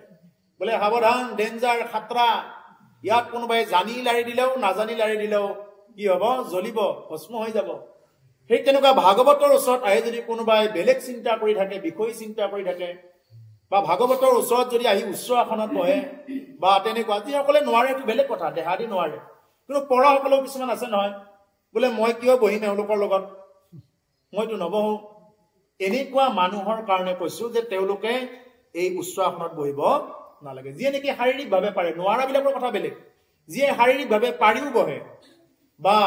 বোলে সাৱধান, ডেঞ্জাৰ, খাতৰা। ইয়াত কোনোবাই জানি লাৰি দিলেও নাজানি লাৰি দিলেও কি হ'ব? জ্বলিব, ভস্ম হৈ যাব। সেই তেনেকুৱা ভাগৱতৰ ওচৰত আহি যদি কোনোবাই বেলেগ চিন্তা কৰি থাকে, বিষয় চিন্তা কৰি থাকে, বা ভাগৱতৰ ওচৰত যদি আহি উচ্চ আসনত বহে বা তেনেকুৱা, যিসকলে নোৱাৰে এইটো বেলেগ কথা, দেহা দি নোৱাৰে। কিন্তু পঢ়াসকলেও কিছুমান আছে নহয়, বোলে মই কিয় বহিম এওঁলোকৰ লগত, মইতো নবহো। এনেকুৱা মানুহৰ কাৰণে কৈছো যে তেওঁলোকে এই উচ্চ আসনত বহিব নালাগে। যিয়ে নেকি শাৰীৰিকভাৱে পাৰে, নোৱাৰাবিলাকৰ কথা বেলেগ। যিয়ে শাৰীৰিকভাৱে পাৰিও বহে, বা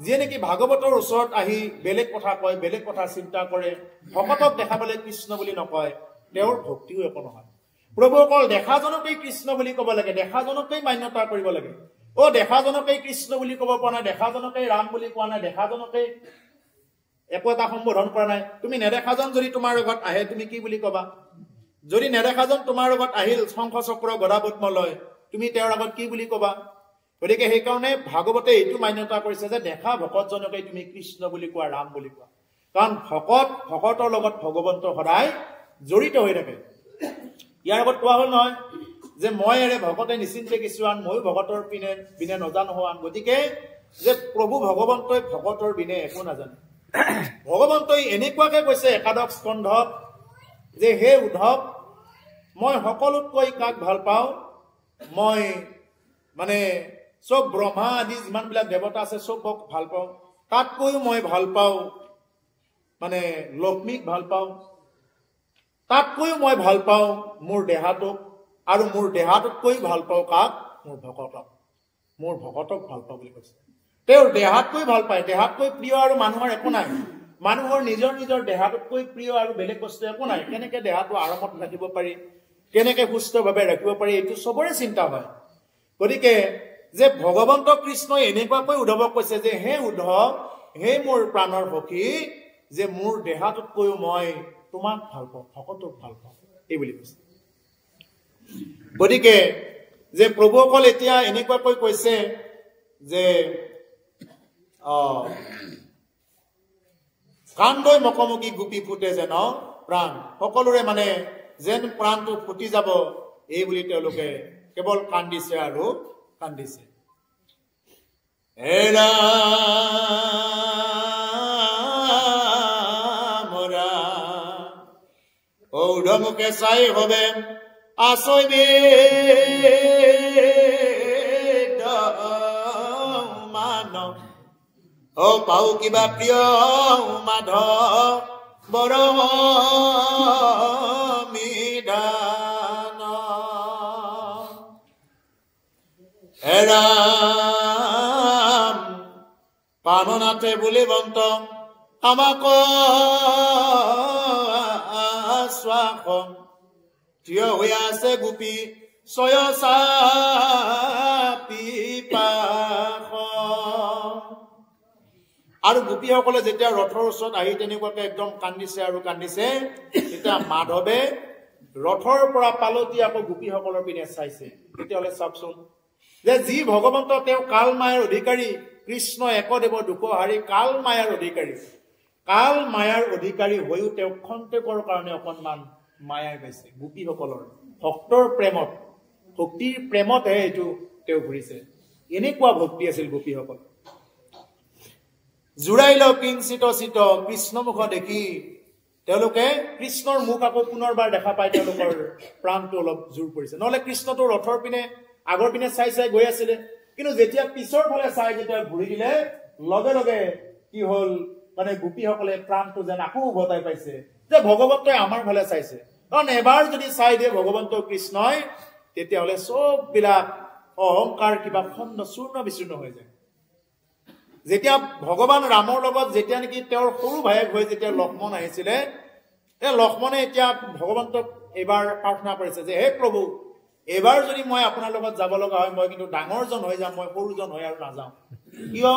যিয়ে নেকি ভাগৱতৰ ওচৰত আহি বেলেগ কথা কয়, বেলেগ কথা চিন্তা কৰে, ভকতক দেখাবলৈ কৃষ্ণ বুলি নকয়, তেওঁৰ ভক্তিও একো নহয়। প্ৰভু অকল দেখাজনকেই কৃষ্ণ বুলি ক'ব লাগে, দেখাজনকেই মান্যতা কৰিব লাগে। দেখাজনকেই কৃষ্ণ বুলি ক'ব পৰা নাই, দেখাজনকেই ৰাম বুলি কোৱা নাই, দেখাজনকেই একো এটা সম্বোধন কৰা নাই। তুমি নেদেখাজন যদি তোমাৰ লগত আহে, তুমি কি বুলি কবা? যদি নেদেখাজন তোমাৰ লগত আহিল শংখ চক্ৰ গদা পদ্ম লয়, তুমি তেওঁৰ আগত কি বুলি কবা? গতিকে সেইকাৰণে ভাগৱতে এইটো মান্যতা কৰিছে যে দেখা ভকতজনকেই তুমি কৃষ্ণ বুলি কোৱা, ৰাম বুলি কোৱা। কাৰণ ভকতৰ লগত ভগৱন্ত সদায় জড়িত হৈ থাকে। ইয়াৰ আগত কোৱা হ'ল নহয় যে মই এৰে ভকতে নিশ্চিন্তে কিছুমান, ময়ো ভকতৰ বিনে নজানো হোৱান। গতিকে যে প্ৰভু ভগৱন্তই ভকতৰ বিনে একো নাজানে। ভগৱন্তই এনেকুৱাকে কৈছে একাদশ স্কন্ধত যে হে উদ্ধৱ, মই সকলোতকৈ কাক ভাল পাওঁ? মই মানে চব ব্ৰহ্মা আদি যিমানবিলাক দেৱতা আছে চবক ভাল পাওঁ। তাতকৈও মই ভাল পাওঁ মানে লক্ষ্মীক ভাল পাওঁ। তাতকৈও মই ভাল পাওঁ মোৰ দেহাটোক, আৰু মোৰ দেহাটোতকৈ ভাল পাওঁ কাক? মোৰ ভকতক। মোৰ ভকতক ভাল পাওঁ বুলি কৈছে। তেওঁৰ দেহাতকৈ ভাল পায়। দেহাতকৈ প্ৰিয় আৰু মানুহৰ একো নাই। মানুহৰ নিজৰ নিজৰ দেহাটোতকৈ প্ৰিয় আৰু বেলেগ বস্তু একো নাই। কেনেকে দেহাটো আৰামত ৰাখিব পাৰি, কেনেকে সুস্থভাৱে ৰাখিব পাৰি, এইটো চবৰে চিন্তা হয়। গতিকে যে ভগৱন্ত কৃষ্ণই এনেকুৱাকৈ উদ্ধৱক কৈছে যে হে উদ্ধৱ, হে মোৰ প্ৰাণৰ সখী, যে মোৰ দেহাটোতকৈও মই তোমাক ভাল পাওঁ, ভকতক ভাল পাওঁ, এই বুলি কৈছে। গতিকে যে প্ৰভুসকল এতিয়া এনেকুৱাকৈ কৈছে যে কান্দৈ মকমকী গোপী ফুটে যেন প্ৰাণ, সকলোৰে মানে যেন প্ৰাণটো ফুটি যাব, এই বুলি তেওঁলোকে কেৱল কান্দিছে আৰু কান্দিছে। এৰা মৰা ঔধমুখে চাই হবে আচৈবে মান, পাও কিবা প্ৰিয় মাধৱ বৰ মিধান। এৰাম পাননাথে বুলিবন্ত আমাক শ্বাস, থিয় হৈ আছে গোপী ছয় পিপাস। আৰু গোপীসকলে যেতিয়া ৰথৰ ওচৰত আহি তেনেকুৱাকে একদম কান্দিছে আৰু কান্দিছে, তেতিয়া মাধৱে ৰথৰ পৰা পালতি আকৌ গোপীসকলৰ পিনে চাইছে। তেতিয়াহ'লে চাওকচোন যে যি ভগৱন্ত তেওঁ কাল মায়াৰ অধিকাৰী, কৃষ্ণ একদেৱ দুখহাৰী কাল মায়াৰ অধিকাৰী, কাল মায়াৰ অধিকাৰী হৈও তেওঁ খন্তেকৰ কাৰণে অকণমান মায়াই পাইছে। গোপীসকলৰ ভক্তৰ প্ৰেমত, ভক্তিৰ প্ৰেমতহে এইটো তেওঁ ঘূৰিছে। এনেকুৱা ভক্তি আছিল গোপীসকল। জোৰাইল কিঞ্চিত চিত কৃষ্ণমুখ দেখি তেওঁলোকে কৃষ্ণৰ মুখ আকৌ পুনৰবাৰ দেখা পাই তেওঁলোকৰ প্ৰাণটো অলপ জোৰ পৰিছে। নহলে কৃষ্ণটো ৰথৰ পিনে আগৰ পিনে চাই চাই গৈ আছিলে, কিন্তু যেতিয়া পিছৰ ফালে চাই যেতিয়া ঘূৰি দিলে, লগে লগে কি হল মানে গোপীসকলে প্ৰাণটো যেন আকৌ উভতাই পাইছে যে ভগৱন্তই আমাৰ ফালে চাইছে। কাৰণ এবাৰ যদি চাই দিয়ে ভগৱন্ত কৃষ্ণই, তেতিয়াহ'লে চব বিলাক অহংকাৰ কিবা খণ্ড চূৰ্ণ বিচূৰ্ণ হৈ যায়। যেতিয়া ভগৱান ৰামৰ লগত যেতিয়া নেকি তেওঁৰ সৰু ভায়েক হৈ যেতিয়া লক্ষ্মণ আহিছিলে, লক্ষ্মণে এতিয়া ভগৱন্তক এইবাৰ প্ৰাৰ্থনা কৰিছে যে হে প্ৰভু, এইবাৰ যদি মই আপোনাৰ লগত যাব লগা হয়, মই কিন্তু ডাঙৰজন হৈ যাম, মই সৰুজন হৈ আৰু নাযাওঁ। কিয়?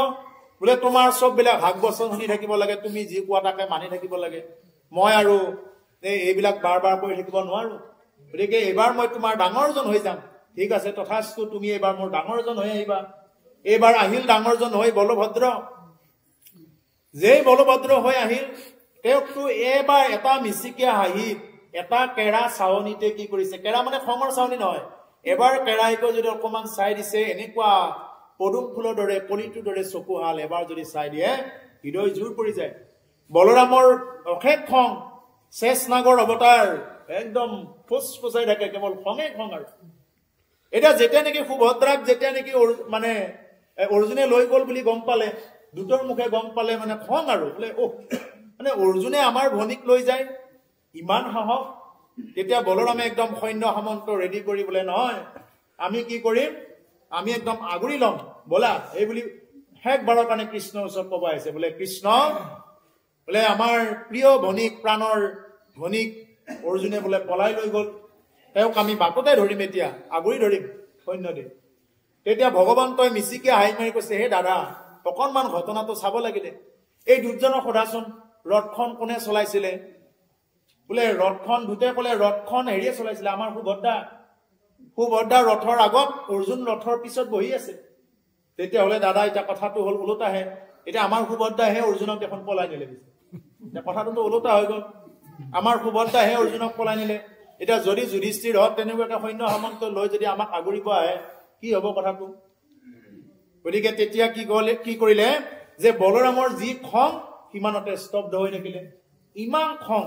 বোলে তোমাৰ চববিলাক ভাগ বচন শুনি থাকিব লাগে, তুমি যি কোৱা তাকে মানি থাকিব লাগে, মই আৰু এইবিলাক বাৰ বাৰ কৰি থাকিব নোৱাৰো। গতিকে এইবাৰ মই তোমাৰ ডাঙৰজন হৈ যাম। ঠিক আছে, তথাস্তু তুমি এইবাৰ মোৰ ডাঙৰজন হৈ আহিবা। এইবাৰ আহিল ডাঙৰজন হৈ বলভদ্ৰ। যেই বলভদ্ৰ হৈ আহিল, তেওঁকতো এবাৰ এটা মিচিকিয়া হাঁহিত এটা কেৰা চাৱনীতে কি কৰিছে, কেৰা মানে খঙৰ চাৱনী নহয়, এবাৰ কেৰাইকৈ যদি অকমান চাই দিছে, এনেকুৱা পদুম ফুলৰ দৰে কলিটোৰ দৰে চকুহাল এবাৰ যদি চাই দিয়ে হৃদয় জোৰ পৰি যায়। বলৰামৰ অশেষ খং, শেষ নাগৰ অৱতাৰ, একদম ফুচ ফুচাই থাকে, কেৱল খঙে খং। আৰু এতিয়া যেতিয়া নেকি সুভদ্ৰাক যেতিয়া নেকি মানে অৰ্জুনে লৈ গল বুলি গম পালে, দুটৰ মুখে গম পালে, মানে খং আৰু বোলে মানে অৰ্জুনে আমাৰ ভনীক লৈ যায়, ইমান সাহস। তেতিয়া বলৰামে একদম সৈন্য সামন্ত ৰেডি কৰি বোলে নহয়, আমি কি কৰিম, আমি একদম আগুৰি লম বলা, এই বুলি শেষবাৰৰ কাৰণে কৃষ্ণৰ ওচৰত ক'ব আহিছে। বোলে কৃষ্ণ, বোলে আমাৰ প্ৰিয় ভনীক, প্ৰাণৰ ভনীক অৰ্জুনে বোলে পলাই লৈ গল, তেওঁক আমি বাটতে ধৰিম, এতিয়া আগুৰি ধৰিম সৈন্য দি। তেতিয়া ভগৱন্তই মিচিকিয়া হাঁহি মাৰি কৈছে, হে দাদা, অকণমান ঘটনাটো চাব লাগিলে, এই দুৰ্জনক সোধাচোন ৰথখন কোনে চলাইছিলে। বোলে ৰথখন দুটে ক'লে ৰথখন হেৰিয়ে চলাইছিলে, আমাৰ সুভদ্ৰা ৰথৰ আগত, অৰ্জুন ৰথৰ পিছত বহি আছে। তেতিয়াহ'লে দাদা এতিয়া কথাটো হ'ল ওলোটাহে, এতিয়া আমাৰ সুভদ্ৰাহে অৰ্জুনক এখন পলাই নিলে। এতিয়া কথাটোতো ওলোটা হৈ গ'ল, আমাৰ সুভদ্ৰাহে অৰ্জুনক পলাই নিলে। এতিয়া যদি যুধিষ্ঠিৰ হওক তেনেকুৱাকে সৈন্য সামন্ত লৈ যদি আমাক আগুৰিব আহে, কি হ'ব কথাটো। গতিকে তেতিয়া কি কৰিলে, যে বলৰামৰ যি খং সিমানতে স্তব্ধ হৈ থাকিলে। ইমান খং,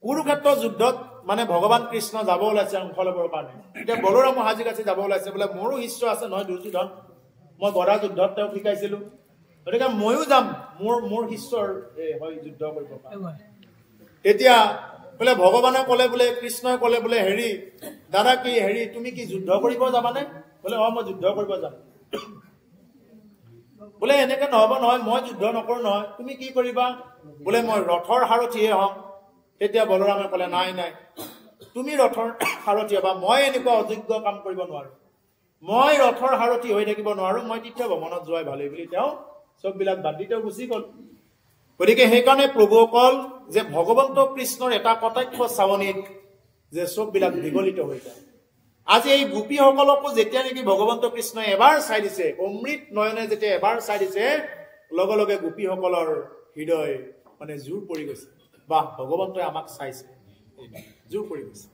কুৰুক্ষেত্ৰ যুদ্ধত মানে ভগৱান কৃষ্ণ যাব ওলাইছে অংশ ল'বৰ কাৰণে। এতিয়া বলৰামো হাজি কাছি যাব ওলাইছে, বোলে মোৰো শিষ্য আছে নহয় দুৰ্যোধন, মই গদা যুদ্ধত তেওঁক শিকাইছিলো, গতিকে ময়ো যাম, মোৰ শিষ্যৰ হয় যুদ্ধ কৰিব কাৰণে। তেতিয়া বোলে ভগৱানে ক'লে, বোলে কৃষ্ণই ক'লে, বোলে হেৰি দাদা, কি হেৰি তুমি কি যুদ্ধ কৰিব যাবানে? বোলে মই যুদ্ধ কৰিব যাম। বোলে এনেকে নহব নহয়, মই যুদ্ধ নকৰো নহয়, তুমি কি কৰিবা? বোলে মই ৰথৰ সাৰথিহে হম। তেতিয়া বলৰামে ক'লে, নাই নাই, তুমি ৰথৰ সাৰথি হবা, মই এনেকুৱা অযোগ্য কাম কৰিব নোৱাৰো, মই ৰথৰ সাৰথি হৈ থাকিব নোৱাৰো, মই তীৰ্থ ভ্ৰমণত যোৱাই ভালেই বুলি তেওঁ চববিলাক বাদ দি তেওঁ গুচি গল। গতিকে সেইকাৰণে প্ৰভুসকল, যে ভগৱন্ত কৃষ্ণৰ এটা কটাক্ষ চাৱনীত যে চববিলাক বিগলিত হৈ যায়। আজি এই গোপীসকলকো যেতিয়া নেকি ভগৱন্ত কৃষ্ণই এবাৰ চাই দিছে, অমৃত নয়নে যেতিয়া এবাৰ চাই দিছে, লগে লগে গোপীসকলৰ হৃদয় মানে জোৰ পৰি গৈছে, বা ভগৱন্তই আমাক চাইছে, জোৰ পৰি গৈছে।